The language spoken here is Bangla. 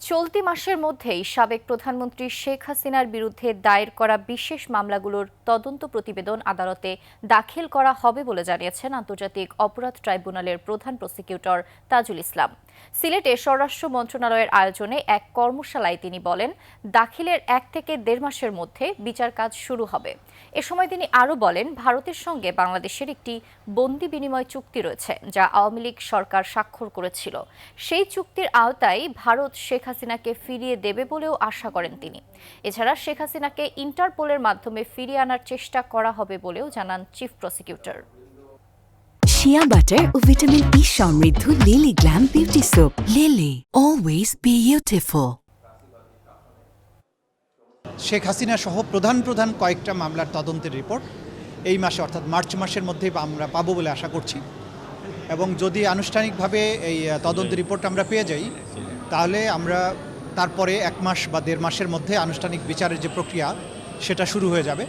চলতি মাসের মধ্যেই সাবেক প্রধানমন্ত্রী শেখ হাসিনার বিরুদ্ধে দায়ের করা বিশেষ মামলাগুলোর তদন্ত প্রতিবেদন আদালতে দাখিল করা হবে বলে জানিয়েছেন আন্তর্জাতিক অপরাধ ট্রাইব্যুনালের প্রধান প্রসিকিউটর তাজুল ইসলাম। সিলেটে স্বরাষ্ট্র মন্ত্রণালয়ের আয়োজনে এক কর্মশালায় তিনি বলেন, দাখিলের 1 থেকে 1.5 মাসের মধ্যে বিচার কাজ শুরু হবে। এ সময় তিনি আরও বলেন, ভারতের সঙ্গে বাংলাদেশের একটি বন্দি বিনিময় চুক্তি রয়েছে, যা আওয়ামী লীগ সরকার স্বাক্ষর করেছিল। সেই চুক্তির আওতায় ভারত শেখ হাসিনাকে ফিরিয়ে দেবে বলেও আশা করেন তিনি। এছাড়া শেখ হাসিনাকে ইন্টারপোলের মাধ্যমে ফিরিয়ে আনার চেষ্টা করা হবে বলেও জানান চিফ প্রসিকিউটর। শিয়া বাটার ও ভিটামিন ই সমৃদ্ধ lily glam beauty soap. Lily, always beautiful. Sheikh Hasina সহ প্রধান কয়েকটা মামলার তদন্তের রিপোর্ট এই মাসে অর্থাৎ মার্চ মাসের মধ্যেই আমরা পাবো বলে আশা করছি। এবং যদি আনুষ্ঠানিকভাবে এই তদন্তের রিপোর্ট আমরা পেয়ে যাই, তাহলে আমরা তারপরে 1 মাস বা 1.5 মাসের মধ্যে আনুষ্ঠানিক বিচারের যে প্রক্রিয়া সেটা শুরু হয়ে যাবে।